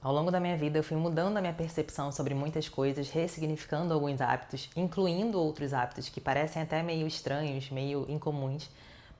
Ao longo da minha vida, eu fui mudando a minha percepção sobre muitas coisas, ressignificando alguns hábitos, incluindo outros hábitos que parecem até meio estranhos, meio incomuns,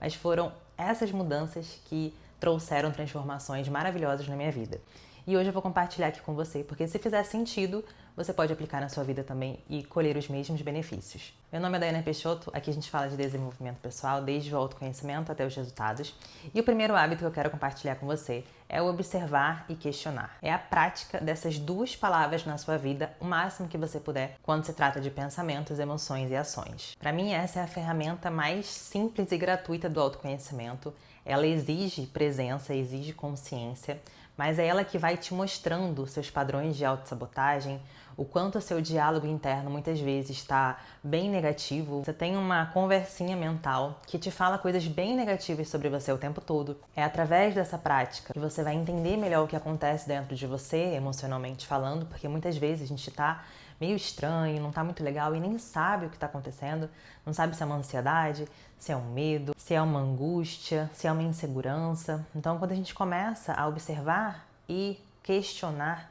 mas foram essas mudanças que trouxeram transformações maravilhosas na minha vida. E hoje eu vou compartilhar aqui com você, porque se fizer sentido, você pode aplicar na sua vida também e colher os mesmos benefícios. Meu nome é Daiana Peixoto, aqui a gente fala de desenvolvimento pessoal, desde o autoconhecimento até os resultados. E o primeiro hábito que eu quero compartilhar com você é o observar e questionar. É a prática dessas duas palavras na sua vida o máximo que você puder quando se trata de pensamentos, emoções e ações. Para mim, essa é a ferramenta mais simples e gratuita do autoconhecimento. Ela exige presença, exige consciência, mas é ela que vai te mostrando seus padrões de autossabotagem, o quanto o seu diálogo interno muitas vezes está bem negativo. Você tem uma conversinha mental que te fala coisas bem negativas sobre você o tempo todo. É através dessa prática que você vai entender melhor o que acontece dentro de você, emocionalmente falando, porque muitas vezes a gente está meio estranho, não está muito legal e nem sabe o que está acontecendo, não sabe se é uma ansiedade, se é um medo, se é uma angústia, se é uma insegurança. Então, quando a gente começa a observar e questionar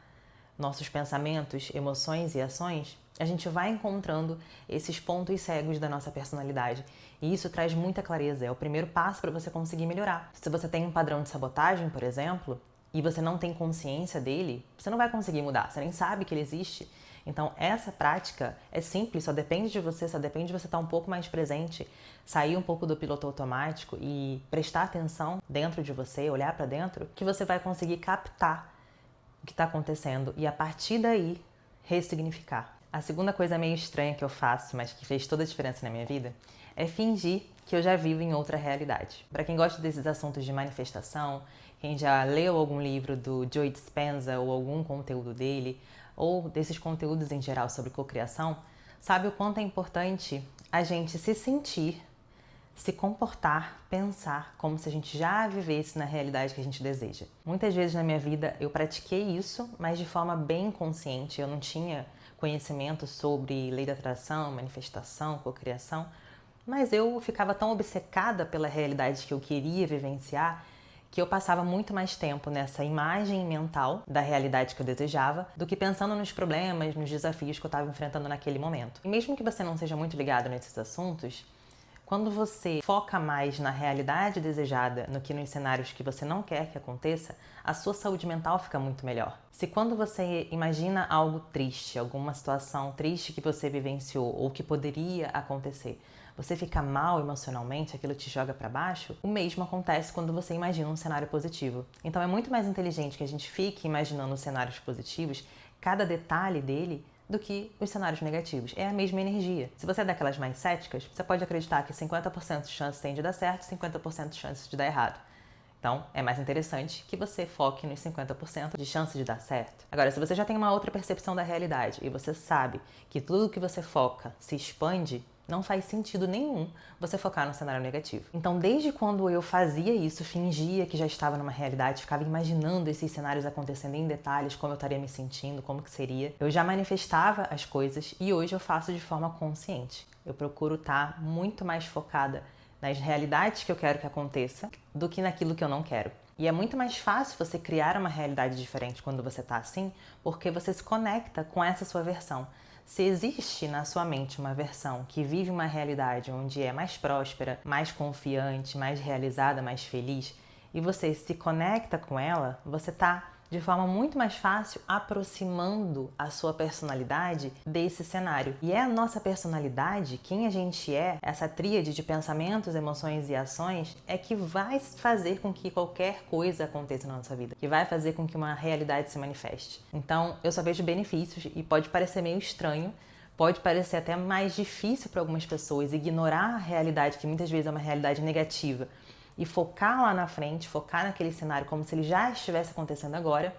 nossos pensamentos, emoções e ações, a gente vai encontrando esses pontos cegos da nossa personalidade. E isso traz muita clareza, é o primeiro passo para você conseguir melhorar. Se você tem um padrão de sabotagem, por exemplo, e você não tem consciência dele, você não vai conseguir mudar, você nem sabe que ele existe. Então, essa prática é simples, só depende de você, só depende de você estar um pouco mais presente, sair um pouco do piloto automático e prestar atenção dentro de você, olhar para dentro, que você vai conseguir captar o que está acontecendo e a partir daí ressignificar. A segunda coisa meio estranha que eu faço, mas que fez toda a diferença na minha vida, é fingir que eu já vivo em outra realidade. Para quem gosta desses assuntos de manifestação, quem já leu algum livro do Joe Dispenza ou algum conteúdo dele, ou desses conteúdos em geral sobre cocriação, sabe o quanto é importante a gente se sentir, se comportar, pensar como se a gente já vivesse na realidade que a gente deseja. Muitas vezes na minha vida eu pratiquei isso, mas de forma bem consciente. Eu não tinha conhecimento sobre lei da atração, manifestação, cocriação, mas eu ficava tão obcecada pela realidade que eu queria vivenciar que eu passava muito mais tempo nessa imagem mental da realidade que eu desejava do que pensando nos problemas, nos desafios que eu estava enfrentando naquele momento. E mesmo que você não seja muito ligado nesses assuntos, quando você foca mais na realidade desejada, no que nos cenários que você não quer que aconteça, a sua saúde mental fica muito melhor. Se quando você imagina algo triste, alguma situação triste que você vivenciou ou que poderia acontecer, você fica mal emocionalmente, aquilo te joga para baixo, o mesmo acontece quando você imagina um cenário positivo. Então é muito mais inteligente que a gente fique imaginando cenários positivos, cada detalhe dele, do que os cenários negativos. É a mesma energia. Se você é daquelas mais céticas, você pode acreditar que 50% de chance tem de dar certo e 50% de chance de dar errado. Então, é mais interessante que você foque nos 50% de chance de dar certo. Agora, se você já tem uma outra percepção da realidade e você sabe que tudo que você foca se expande, não faz sentido nenhum você focar no cenário negativo. Então, desde quando eu fazia isso, fingia que já estava numa realidade, ficava imaginando esses cenários acontecendo em detalhes, como eu estaria me sentindo, como que seria, eu já manifestava as coisas e hoje eu faço de forma consciente. Eu procuro estar muito mais focada nas realidades que eu quero que aconteça do que naquilo que eu não quero. E é muito mais fácil você criar uma realidade diferente quando você está assim, porque você se conecta com essa sua versão. Se existe na sua mente uma versão que vive uma realidade onde é mais próspera, mais confiante, mais realizada, mais feliz, e você se conecta com ela, você está de forma muito mais fácil aproximando a sua personalidade desse cenário. E é a nossa personalidade, quem a gente é, essa tríade de pensamentos, emoções e ações, é que vai fazer com que qualquer coisa aconteça na nossa vida, que vai fazer com que uma realidade se manifeste. Então, eu só vejo benefícios e pode parecer meio estranho, pode parecer até mais difícil para algumas pessoas ignorar a realidade, que muitas vezes é uma realidade negativa, e focar lá na frente, focar naquele cenário como se ele já estivesse acontecendo agora,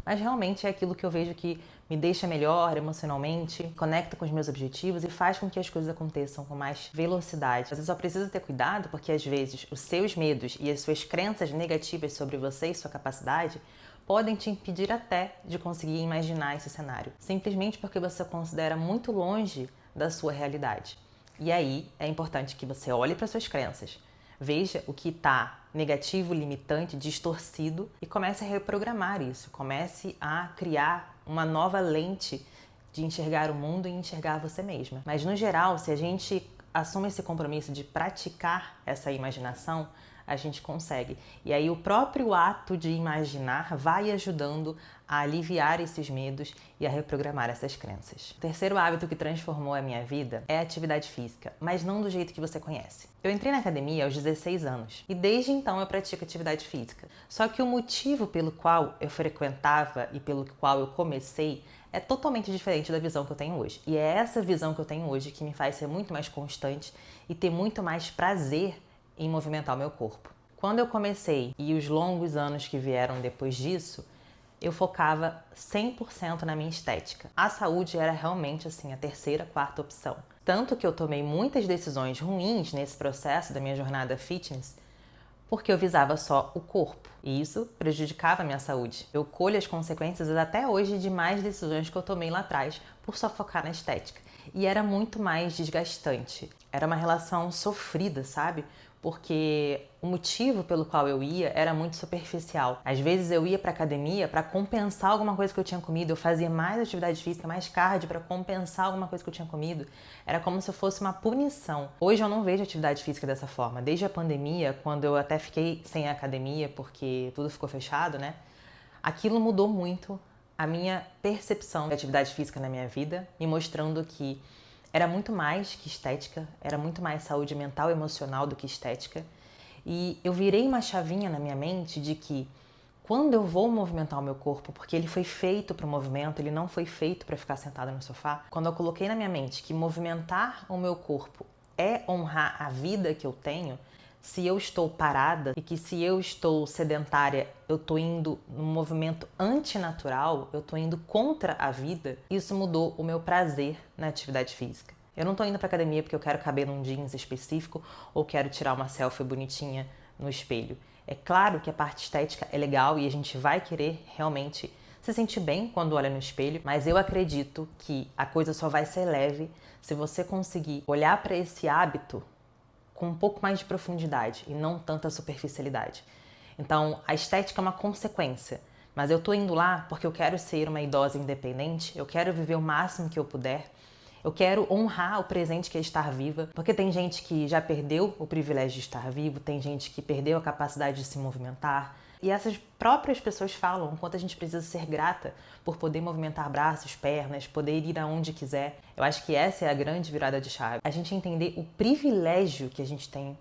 mas realmente é aquilo que eu vejo que me deixa melhor emocionalmente, conecta com os meus objetivos e faz com que as coisas aconteçam com mais velocidade. Você só precisa ter cuidado porque às vezes os seus medos e as suas crenças negativas sobre você e sua capacidade podem te impedir até de conseguir imaginar esse cenário, simplesmente porque você considera muito longe da sua realidade. E aí é importante que você olhe para suas crenças, Veja o que está negativo, limitante, distorcido e comece a reprogramar isso. Comece a criar uma nova lente de enxergar o mundo e enxergar você mesma. Mas no geral, se a gente assume esse compromisso de praticar essa imaginação, a gente consegue. E aí o próprio ato de imaginar vai ajudando a aliviar esses medos e a reprogramar essas crenças. O terceiro hábito que transformou a minha vida é a atividade física, mas não do jeito que você conhece. Eu entrei na academia aos 16 anos e desde então eu pratico atividade física. Só que o motivo pelo qual eu frequentava e pelo qual eu comecei é totalmente diferente da visão que eu tenho hoje. E é essa visão que eu tenho hoje que me faz ser muito mais constante e ter muito mais prazer em movimentar o meu corpo. Quando eu comecei e os longos anos que vieram depois disso, eu focava 100% na minha estética. A saúde era realmente assim a terceira, quarta opção. Tanto que eu tomei muitas decisões ruins nesse processo da minha jornada fitness, porque eu visava só o corpo. E isso prejudicava a minha saúde. Eu colho as consequências até hoje de mais decisões que eu tomei lá atrás por só focar na estética. E era muito mais desgastante. Era uma relação sofrida, sabe? Porque o motivo pelo qual eu ia era muito superficial. Às vezes eu ia pra academia para compensar alguma coisa que eu tinha comido, eu fazia mais atividade física, mais cardio para compensar alguma coisa que eu tinha comido. Era como se fosse uma punição. Hoje eu não vejo atividade física dessa forma. Desde a pandemia, quando eu até fiquei sem a academia porque tudo ficou fechado, né? Aquilo mudou muito a minha percepção de atividade física na minha vida, me mostrando que era muito mais que estética, era muito mais saúde mental e emocional do que estética. E eu virei uma chavinha na minha mente de que quando eu vou movimentar o meu corpo, porque ele foi feito para o movimento, ele não foi feito para ficar sentado no sofá, quando eu coloquei na minha mente que movimentar o meu corpo é honrar a vida que eu tenho, se eu estou parada e que se eu estou sedentária, eu estou indo num movimento antinatural, eu estou indo contra a vida, isso mudou o meu prazer na atividade física. Eu não estou indo para academia porque eu quero caber num jeans específico ou quero tirar uma selfie bonitinha no espelho. É claro que a parte estética é legal e a gente vai querer realmente se sentir bem quando olha no espelho, mas eu acredito que a coisa só vai ser leve se você conseguir olhar para esse hábito com um pouco mais de profundidade e não tanta superficialidade. Então, a estética é uma consequência, mas eu tô indo lá porque eu quero ser uma idosa independente, eu quero viver o máximo que eu puder, eu quero honrar o presente que é estar viva, porque tem gente que já perdeu o privilégio de estar vivo, tem gente que perdeu a capacidade de se movimentar, e essas próprias pessoas falam o quanto a gente precisa ser grata por poder movimentar braços, pernas, poder ir aonde quiser. Eu acho que essa é a grande virada de chave. A gente entender o privilégio que a gente tem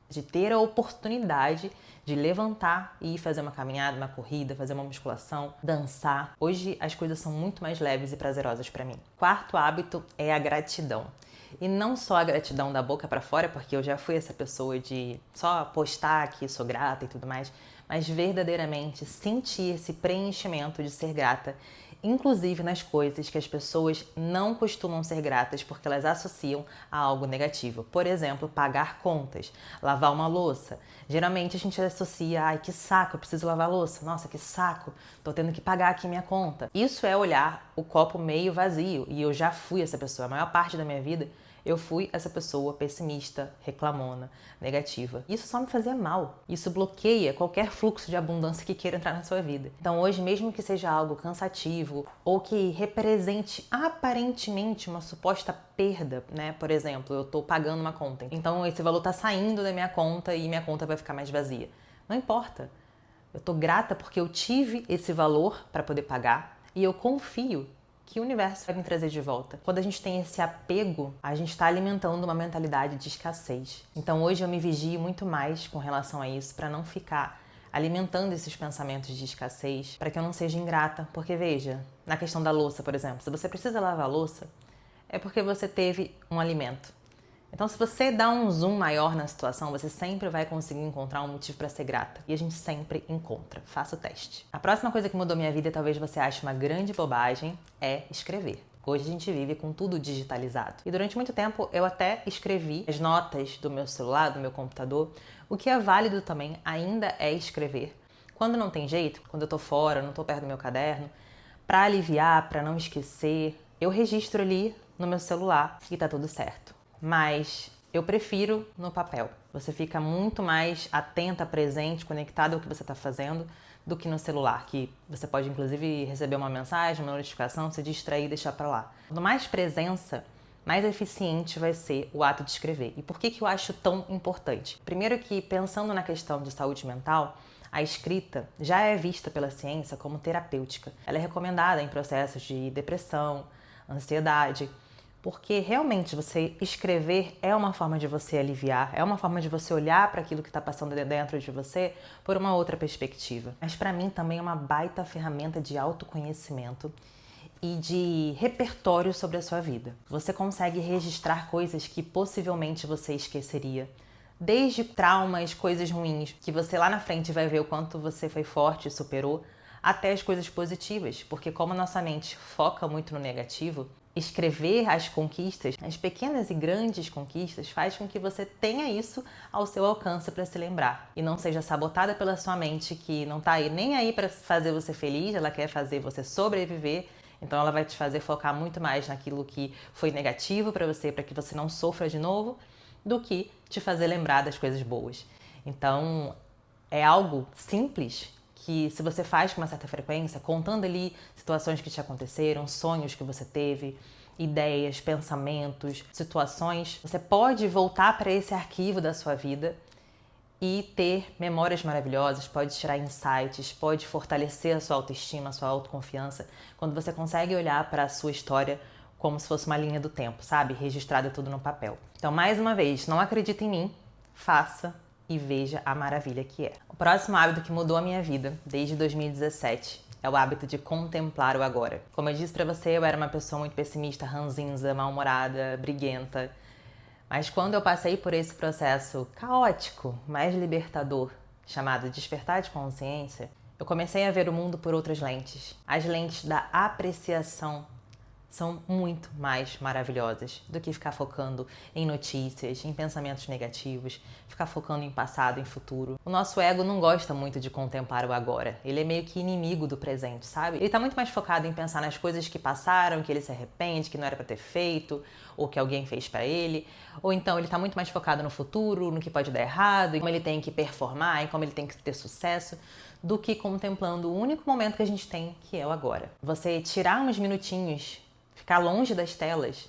de ter a oportunidade de levantar e ir fazer uma caminhada, uma corrida, fazer uma musculação, dançar. Hoje as coisas são muito mais leves e prazerosas para mim. Quarto hábito é a gratidão. E não só a gratidão da boca para fora, porque eu já fui essa pessoa de só postar que sou grata e tudo mais, mas verdadeiramente sentir esse preenchimento de ser grata, inclusive nas coisas que as pessoas não costumam ser gratas porque elas associam a algo negativo. Por exemplo, pagar contas, lavar uma louça. Geralmente a gente associa, ai que saco, eu preciso lavar a louça, nossa que saco, tô tendo que pagar aqui minha conta. Isso é olhar o copo meio vazio e eu já fui essa pessoa. A maior parte da minha vida eu fui essa pessoa pessimista, reclamona, negativa. Isso só me fazia mal. Isso bloqueia qualquer fluxo de abundância que queira entrar na sua vida. Então hoje, mesmo que seja algo cansativo ou que represente aparentemente uma suposta perda, né? Por exemplo, eu tô pagando uma conta. Então esse valor tá saindo da minha conta e minha conta vai ficar mais vazia. Não importa. Eu tô grata porque eu tive esse valor para poder pagar e eu confio que o universo vai me trazer de volta. Quando a gente tem esse apego, a gente está alimentando uma mentalidade de escassez. Então hoje eu me vigio muito mais com relação a isso, para não ficar alimentando esses pensamentos de escassez, para que eu não seja ingrata. Porque veja, na questão da louça, por exemplo, se você precisa lavar a louça, é porque você teve um alimento. Então, se você dá um zoom maior na situação, você sempre vai conseguir encontrar um motivo para ser grata. E a gente sempre encontra. Faça o teste. A próxima coisa que mudou minha vida, e talvez você ache uma grande bobagem, é escrever. Hoje a gente vive com tudo digitalizado. E durante muito tempo eu até escrevi as notas do meu celular, do meu computador. O que é válido também ainda é escrever. Quando não tem jeito, quando eu tô fora, não tô perto do meu caderno, para aliviar, para não esquecer, eu registro ali no meu celular e tá tudo certo. Mas eu prefiro no papel. Você fica muito mais atenta, presente, conectada ao que você está fazendo do que no celular, que você pode inclusive receber uma mensagem, uma notificação, se distrair e deixar para lá. Quanto mais presença, mais eficiente vai ser o ato de escrever. E por que eu acho tão importante? Primeiro que, pensando na questão de saúde mental, a escrita já é vista pela ciência como terapêutica. Ela é recomendada em processos de depressão, ansiedade, porque realmente você escrever é uma forma de você aliviar, é uma forma de você olhar para aquilo que está passando dentro de você por uma outra perspectiva. Mas para mim também é uma baita ferramenta de autoconhecimento e de repertório sobre a sua vida. Você consegue registrar coisas que possivelmente você esqueceria, desde traumas, coisas ruins, que você lá na frente vai ver o quanto você foi forte e superou, até as coisas positivas, porque como a nossa mente foca muito no negativo, escrever as conquistas, as pequenas e grandes conquistas, faz com que você tenha isso ao seu alcance para se lembrar e não seja sabotada pela sua mente, que não tá aí nem aí para fazer você feliz, ela quer fazer você sobreviver. Então ela vai te fazer focar muito mais naquilo que foi negativo para você que você não sofra de novo, do que te fazer lembrar das coisas boas. Então é algo simples que, se você faz com uma certa frequência, contando ali situações que te aconteceram, sonhos que você teve, ideias, pensamentos, situações, você pode voltar para esse arquivo da sua vida e ter memórias maravilhosas, pode tirar insights, pode fortalecer a sua autoestima, a sua autoconfiança, quando você consegue olhar para a sua história como se fosse uma linha do tempo, sabe? Registrada tudo no papel. Então, mais uma vez, não acredita em mim, faça e veja a maravilha que é. O próximo hábito que mudou a minha vida desde 2017 é o hábito de contemplar o agora. Como eu disse pra você, eu era uma pessoa muito pessimista, ranzinza, mal-humorada, briguenta. Mas quando eu passei por esse processo caótico, mais libertador, chamado despertar de consciência, eu comecei a ver o mundo por outras lentes. As lentes da apreciação são muito mais maravilhosas do que ficar focando em notícias, em pensamentos negativos, ficar focando em passado, em futuro. O nosso ego não gosta muito de contemplar o agora. Ele é meio que inimigo do presente, sabe? Ele tá muito mais focado em pensar nas coisas que passaram, que ele se arrepende, que não era pra ter feito, ou que alguém fez pra ele. Ou então ele tá muito mais focado no futuro, no que pode dar errado, em como ele tem que performar, em como ele tem que ter sucesso, do que contemplando o único momento que a gente tem, que é o agora. Você tirar uns minutinhos, ficar longe das telas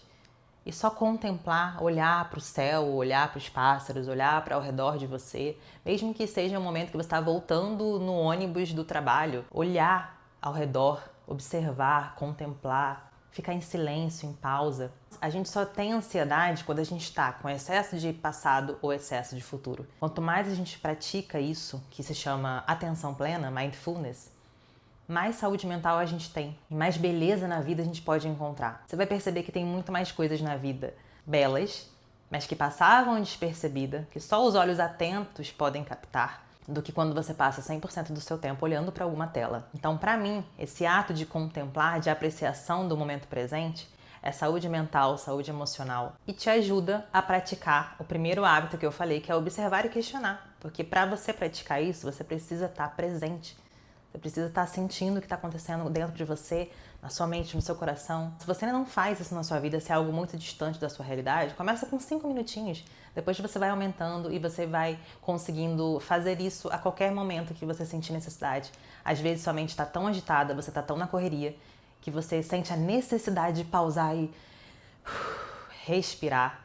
e só contemplar, olhar para o céu, olhar para os pássaros, olhar para ao redor de você, mesmo que seja um momento que você está voltando no ônibus do trabalho, olhar ao redor, observar, contemplar, ficar em silêncio, em pausa. A gente só tem ansiedade quando a gente está com excesso de passado ou excesso de futuro. Quanto mais a gente pratica isso, que se chama atenção plena, mindfulness, mais saúde mental a gente tem e mais beleza na vida a gente pode encontrar. Você vai perceber que tem muito mais coisas na vida belas, mas que passavam despercebida, que só os olhos atentos podem captar, do que quando você passa 100% do seu tempo olhando para alguma tela. Então, para mim, esse ato de contemplar, de apreciação do momento presente, é saúde mental, saúde emocional e te ajuda a praticar o primeiro hábito que eu falei, que é observar e questionar. Porque para você praticar isso, você precisa estar presente. Você precisa estar sentindo o que está acontecendo dentro de você, na sua mente, no seu coração. Se você ainda não faz isso na sua vida, se é algo muito distante da sua realidade, começa com 5 minutinhos. Depois você vai aumentando e você vai conseguindo fazer isso a qualquer momento que você sentir necessidade. Às vezes sua mente está tão agitada, você está tão na correria, que você sente a necessidade de pausar e respirar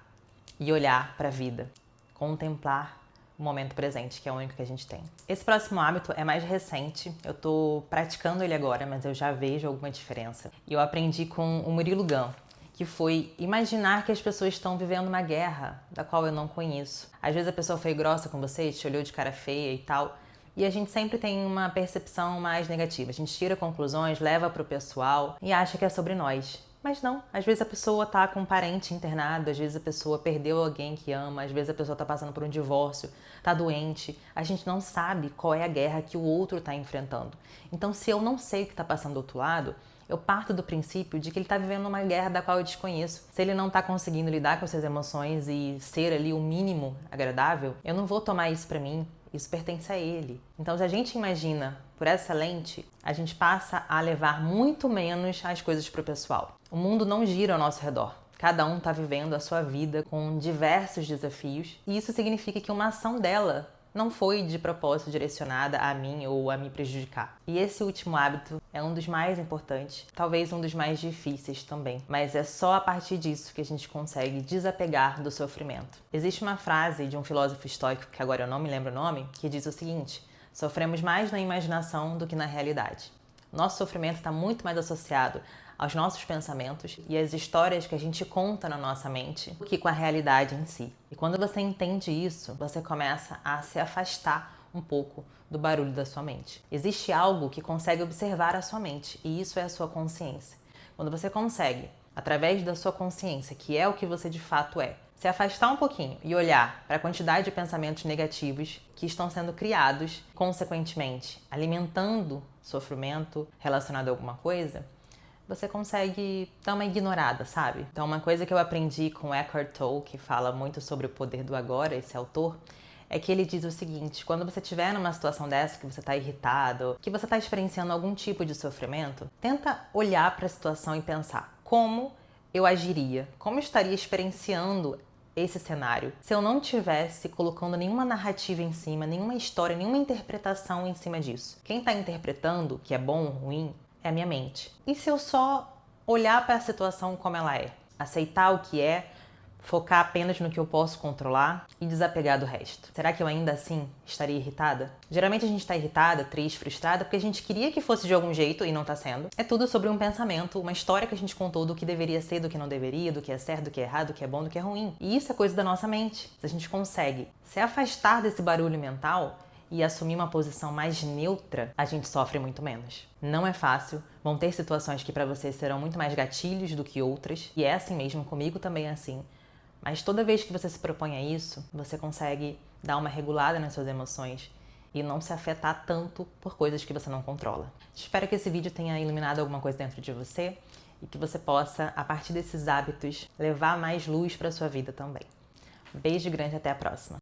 e olhar para a vida. Contemplar o momento presente, que é o único que a gente tem. Esse próximo hábito é mais recente, eu tô praticando ele agora, mas eu já vejo alguma diferença. E eu aprendi com o Murilo Gun, que foi imaginar que as pessoas estão vivendo uma guerra da qual eu não conheço. Às vezes a pessoa foi grossa com você, te olhou de cara feia e tal, e a gente sempre tem uma percepção mais negativa. A gente tira conclusões, leva pro pessoal e acha que é sobre nós. Mas não, às vezes a pessoa tá com um parente internado, às vezes a pessoa perdeu alguém que ama, às vezes a pessoa tá passando por um divórcio, tá doente. A gente não sabe qual é a guerra que o outro tá enfrentando. Então, se eu não sei o que tá passando do outro lado, eu parto do princípio de que ele tá vivendo uma guerra da qual eu desconheço. Se ele não tá conseguindo lidar com suas emoções e ser ali o mínimo agradável, eu não vou tomar isso pra mim. Isso pertence a ele. Então, se a gente imagina por essa lente, a gente passa a levar muito menos as coisas pro pessoal. O mundo não gira ao nosso redor. Cada um está vivendo a sua vida com diversos desafios e isso significa que uma ação dela não foi de propósito direcionada a mim ou a me prejudicar. E esse último hábito é um dos mais importantes, talvez um dos mais difíceis também, mas é só a partir disso que a gente consegue desapegar do sofrimento. Existe uma frase de um filósofo estoico, que agora eu não me lembro o nome, que diz o seguinte: sofremos mais na imaginação do que na realidade. Nosso sofrimento está muito mais associado aos nossos pensamentos e às histórias que a gente conta na nossa mente do que com a realidade em si. E quando você entende isso, você começa a se afastar um pouco do barulho da sua mente. Existe algo que consegue observar a sua mente e isso é a sua consciência. Quando você consegue, através da sua consciência, que é o que você de fato é, se afastar um pouquinho e olhar para a quantidade de pensamentos negativos que estão sendo criados, consequentemente alimentando sofrimento relacionado a alguma coisa, você consegue dar uma ignorada, sabe? Então, uma coisa que eu aprendi com Eckhart Tolle, que fala muito sobre o poder do agora, esse autor, é que ele diz o seguinte: quando você estiver numa situação dessa, que você está irritado, que você está experienciando algum tipo de sofrimento, tenta olhar para a situação e pensar: como eu agiria? Como eu estaria experienciando esse cenário se eu não tivesse colocando nenhuma narrativa em cima, nenhuma história, nenhuma interpretação em cima disso? Quem está interpretando, que é bom ou ruim, é a minha mente. E se eu só olhar para a situação como ela é, aceitar o que é, focar apenas no que eu posso controlar e desapegar do resto? Será que eu ainda assim estaria irritada? Geralmente a gente está irritada, triste, frustrada porque a gente queria que fosse de algum jeito e não está sendo. É tudo sobre um pensamento, uma história que a gente contou do que deveria ser, do que não deveria, do que é certo, do que é errado, do que é bom, do que é ruim. E isso é coisa da nossa mente. Se a gente consegue se afastar desse barulho mental e assumir uma posição mais neutra, a gente sofre muito menos. Não é fácil, vão ter situações que para você serão muito mais gatilhos do que outras, e é assim mesmo, comigo também é assim. Mas toda vez que você se propõe a isso, você consegue dar uma regulada nas suas emoções e não se afetar tanto por coisas que você não controla. Espero que esse vídeo tenha iluminado alguma coisa dentro de você e que você possa, a partir desses hábitos, levar mais luz para sua vida também. Beijo grande e até a próxima!